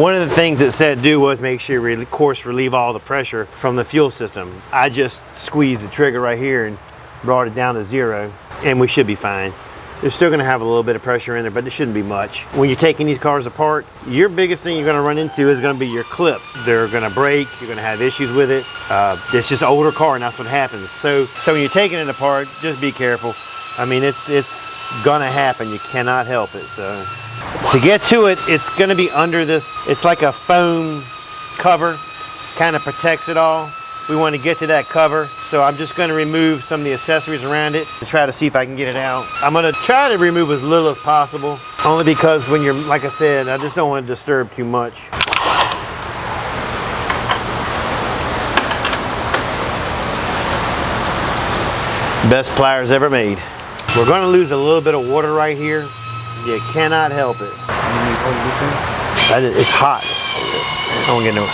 One of the things it said do was make sure you, of course, relieve all the pressure from the fuel system. I just squeezed the trigger right here and brought it down to 0, and we should be fine. They're still going to have a little bit of pressure in there, but it shouldn't be much. When you're taking these cars apart, your biggest thing you're going to run into is going to be your clips. They're going to break. You're going to have issues with it. It's just an older car, and that's what happens. So when you're taking it apart, just be careful. I mean, it's going to happen. You cannot help it. So to get to it, it's going to be under this. It's like a foam cover, kind of protects it all. We want to get to that cover, so I'm just going to remove some of the accessories around it to try to see if I can get it out. I'm going to try to remove as little as possible, only because when you're, like I said, I just don't want to disturb too much. Best pliers ever made. We're going to lose a little bit of water right here. You cannot help it. It's hot. I won't get no.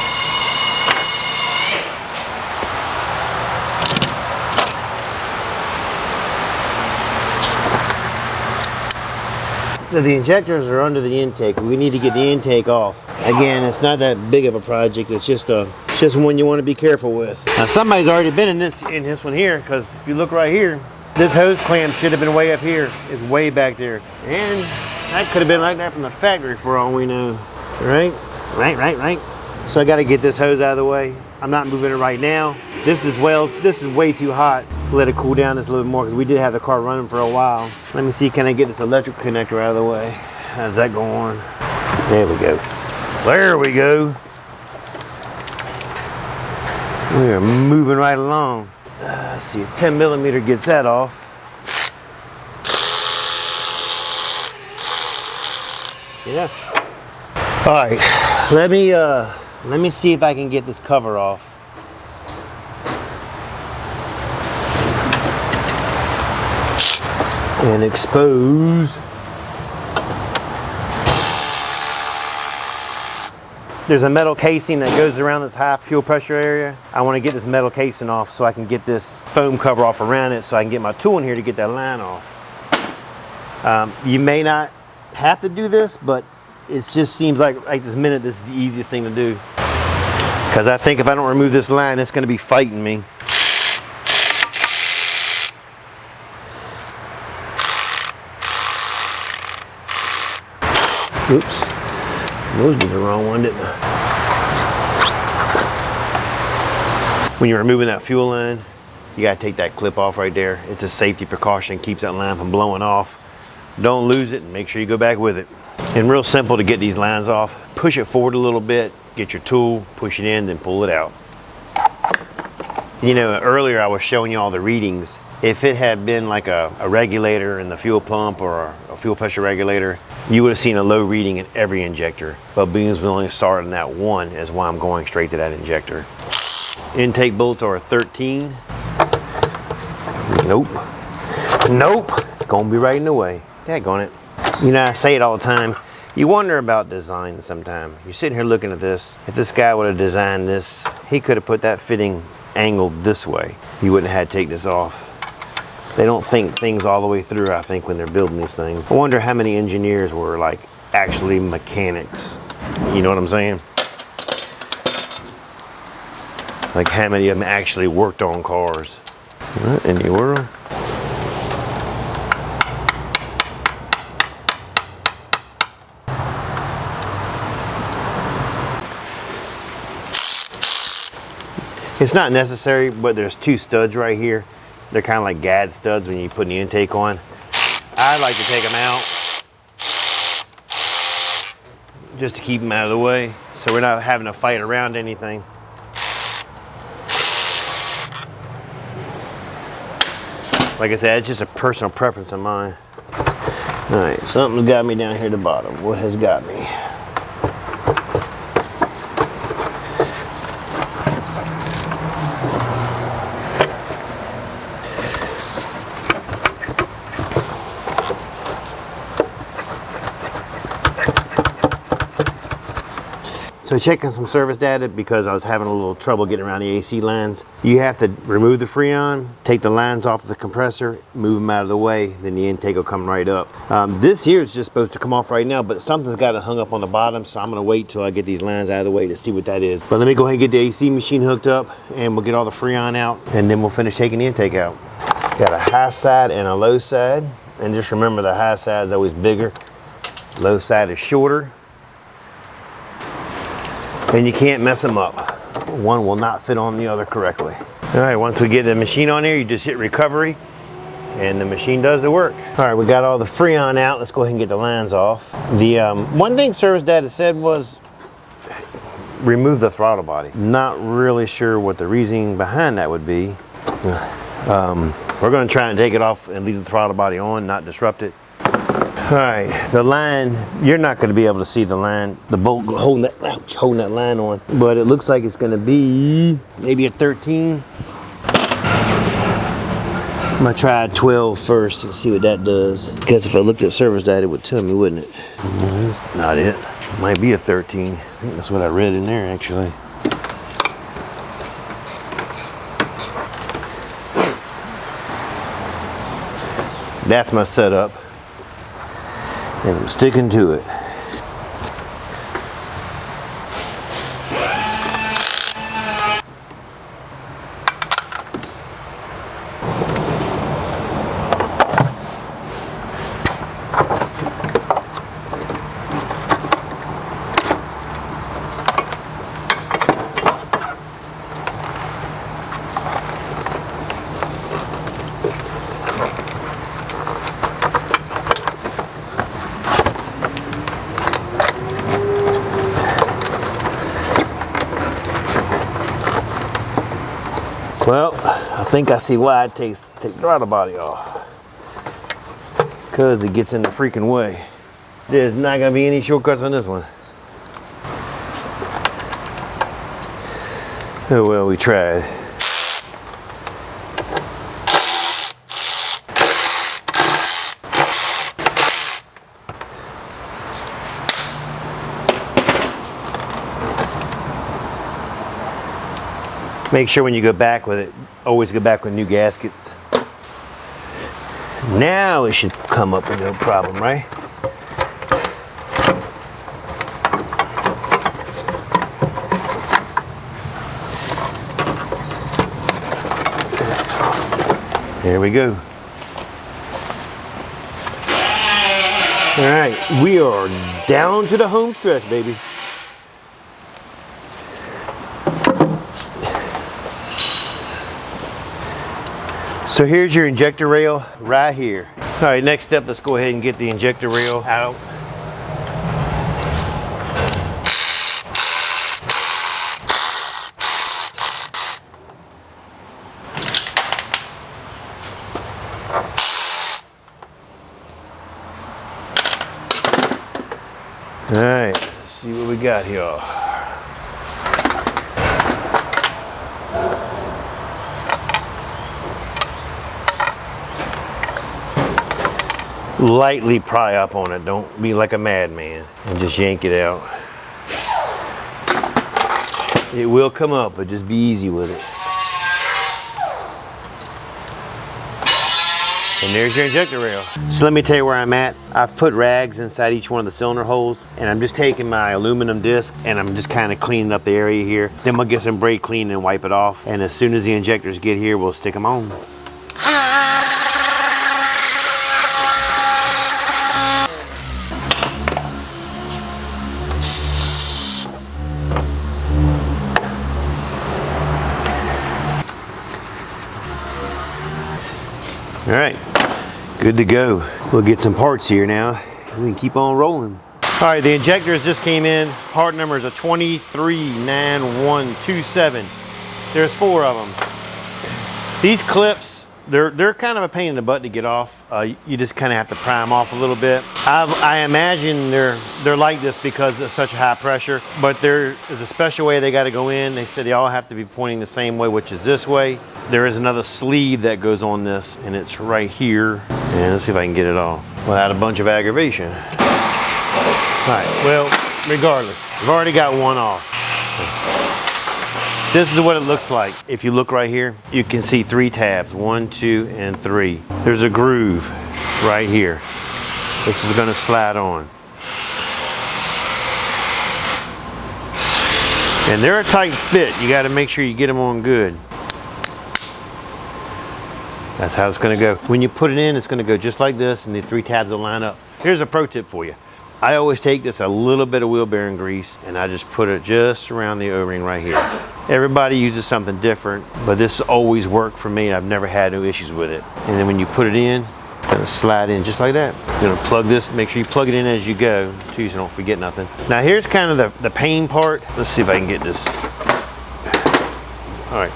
So the injectors are under the intake. We need to get the intake off. Again, it's not that big of a project. It's just one you want to be careful with. Now somebody's already been in this one here, because if you look right here, this hose clamp should have been way up here. It's way back there, and that could have been like that from the factory for all we know. Right. So I got to get this hose out of the way. I'm not moving it right now. This is way too hot. Let it cool down just a little bit more, because we did have the car running for a while. Let me see, can I get this electric connector out of the way? How's that go on? There we go. There we go. We're moving right along. Let's see, a 10mm gets that off. Yeah. All right, let me see if I can get this cover off. And expose. There's a metal casing that goes around this high fuel pressure area. I want to get this metal casing off so I can get this foam cover off around it, so I can get my tool in here to get that line off. You may not have to do this, but it just seems like right this minute this is the easiest thing to do, because I think if I don't remove this line, it's going to be fighting me. Oops, those were the wrong one, didn't I? When you're removing that fuel line, you gotta take that clip off right there. It's a safety precaution, keeps that line from blowing off. Don't lose it, and make sure you go back with it. And real simple to get these lines off. Push it forward a little bit, get your tool, push it in, then pull it out. You know, earlier I was showing you all the readings. If it had been like a regulator in the fuel pump or a fuel pressure regulator, you would have seen a low reading in every injector. But beans will only start in that one, is why I'm going straight to that injector. Intake bolts are 13. Nope. It's gonna be right in the way. Daggone it. You know, I say it all the time. You wonder about design sometimes. You're sitting here looking at this. If this guy would have designed this, he could have put that fitting angled this way. You wouldn't have had to take this off. They don't think things all the way through, I think, when they're building these things. I wonder how many engineers were like actually mechanics. You know what I'm saying? Like how many of them actually worked on cars. What in the world? It's not necessary, but there's two studs right here. They're kind of like gad studs when you put the intake on. I like to take them out just to keep them out of the way, so we're not having to fight around anything. Like I said, it's just a personal preference of mine. All right, something's got me down here at the bottom. What has got me? So checking some service data because I was having a little trouble getting around the AC lines. You have to remove the Freon, take the lines off the compressor, move them out of the way, then the intake will come right up. This here is just supposed to come off right now, but something's got it hung up on the bottom, so I'm gonna wait till I get these lines out of the way to see what that is. But let me go ahead and get the AC machine hooked up and we'll get all the Freon out and then we'll finish taking the intake out. Got a high side and a low side. And just remember the high side is always bigger, low side is shorter. And you can't mess them up. One will not fit on the other correctly. All right, once we get the machine on here, you just hit recovery and the machine does the work. All right, we got all the Freon out. Let's go ahead and get the lines off. The one thing service data said was remove the throttle body. Not really sure what the reasoning behind that would be. We're gonna try and take it off and leave the throttle body on, not disrupt it. All right, the line, you're not gonna be able to see the line, the bolt holding that line on, but it looks like it's gonna be maybe a 13. I'm gonna try a 12 first and see what that does. Because if I looked at service data, it would tell me, wouldn't it? No, that's not it. It might be a 13. I think that's what I read in there, actually. That's my setup. And I'm sticking to it. Well, I think I see why it takes to take the throttle body off. Because it gets in the freaking way. There's not gonna be any shortcuts on this one. Oh well, we tried. Make sure when you go back with it, always go back with new gaskets. Now it should come up with no problem, right? There we go. All right, we are down to the home stretch, baby. So here's your injector rail right here. All right, next step, let's go ahead and get the injector rail out. All right, let's see what we got here. Lightly pry up on it, don't be like a madman, and just yank it out. It will come up, but just be easy with it. And there's your injector rail. So let me tell you where I'm at. I've put rags inside each one of the cylinder holes, and I'm just taking my aluminum disc and I'm just kind of cleaning up the area here. Then we'll get some brake clean and wipe it off. And as soon as the injectors get here, we'll stick them on. All right, good to go. We'll get some parts here now. We can keep on rolling. All right, the injectors just came in. Part number is a 239127. There's 4 of them. These clips, they're kind of a pain in the butt to get off. You just kind of have to pry them off a little bit. I imagine they're like this because it's such a high pressure, but there is a special way they got to go in. They said they all have to be pointing the same way, which is this way. There is another sleeve that goes on this, and it's right here. And let's see if I can get it off without a bunch of aggravation. All right, well, regardless. I've already got one off. This is what it looks like. If you look right here, you can see 3 tabs, 1, 2, and 3. There's a groove right here. This is gonna slide on. And they're a tight fit. You gotta make sure you get them on good. That's how it's gonna go. When you put it in, it's gonna go just like this, and the 3 tabs will line up. Here's a pro tip for you. I always take this, a little bit of wheel bearing grease, and I just put it just around the O-ring right here. Everybody uses something different, but this always worked for me. I've never had no issues with it. And then when you put it in, it's gonna slide in just like that. You're gonna plug this, make sure you plug it in as you go, too, so you don't forget nothing. Now here's kind of the pain part. Let's see if I can get this. All right,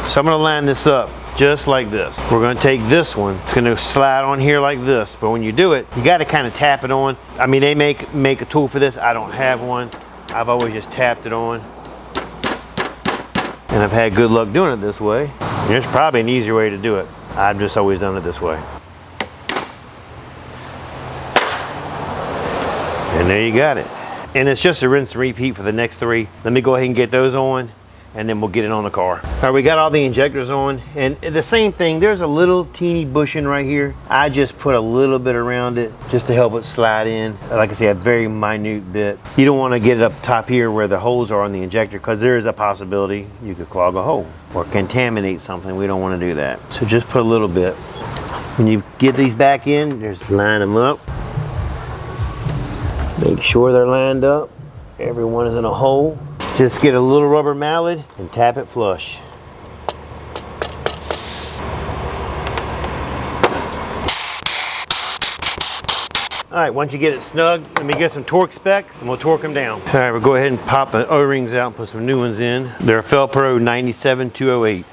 so I'm gonna line this up just like this. We're gonna take this one, it's gonna slide on here like this, but when you do it, you gotta kind of tap it on. I mean, they make a tool for this. I don't have one. I've always just tapped it on. And I've had good luck doing it this way. There's probably an easier way to do it. I've just always done it this way. And there you got it. And it's just a rinse and repeat for the next 3. Let me go ahead and get those on, and then we'll get it on the car. All right, we got all the injectors on, and the same thing, there's a little teeny bushing right here. I just put a little bit around it just to help it slide in. Like I say, a very minute bit. You don't want to get it up top here where the holes are on the injector, because there is a possibility you could clog a hole or contaminate something. We don't want to do that. So just put a little bit. When you get these back in, just line them up. Make sure they're lined up. Everyone is in a hole. Just get a little rubber mallet and tap it flush. All right, once you get it snug, let me get some torque specs and we'll torque them down. All right, we'll go ahead and pop the O-rings out and put some new ones in. They're Felpro 97208.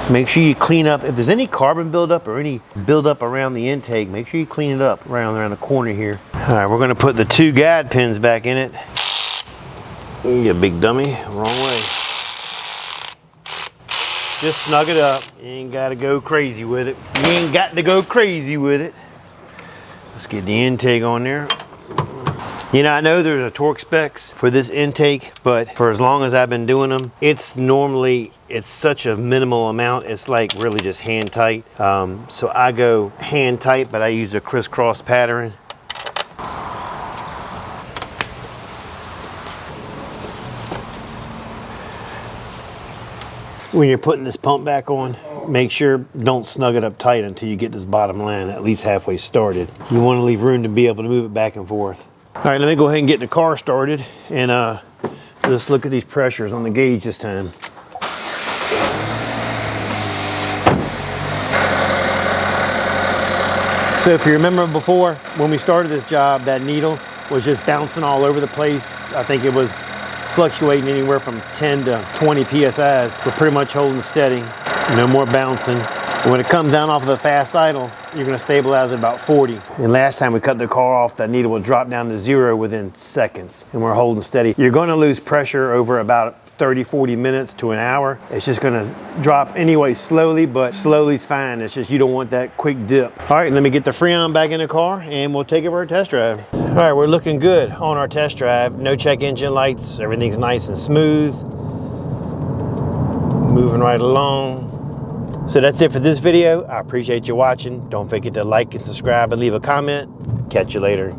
Make sure you clean up, if there's any carbon buildup or any buildup around the intake, make sure you clean it up around the corner here. All right, we're gonna put the 2 guide pins back in it. You big dummy, wrong way. Just snug it up. You ain't gotta go crazy with it. You ain't got to go crazy with it. Let's get the intake on there. You know, I know there's a torque specs for this intake, but for as long as I've been doing them, it's such a minimal amount. It's like really just hand tight. So I go hand tight, but I use a crisscross pattern. When you're putting this pump back on, make sure don't snug it up tight until you get this bottom line at least halfway started. You want to leave room to be able to move it back and forth. All right, let me go ahead and get the car started and let's look at these pressures on the gauge this time. So if you remember before, when we started this job, that needle was just bouncing all over the place. I think it was fluctuating anywhere from 10 to 20 PSIs. We're pretty much holding steady, no more bouncing. When it comes down off of the fast idle, you're gonna stabilize at about 40. And last time we cut the car off, that needle will drop down to 0 within seconds, and we're holding steady. You're gonna lose pressure over about 30, 40 minutes to an hour. It's just gonna drop anyway slowly, but slowly's fine. It's just you don't want that quick dip. All right, let me get the Freon back in the car and we'll take it for a test drive. All right, we're looking good on our test drive. No check engine lights, everything's nice and smooth. Moving right along. So that's it for this video. I appreciate you watching. Don't forget to like and subscribe and leave a comment. Catch you later.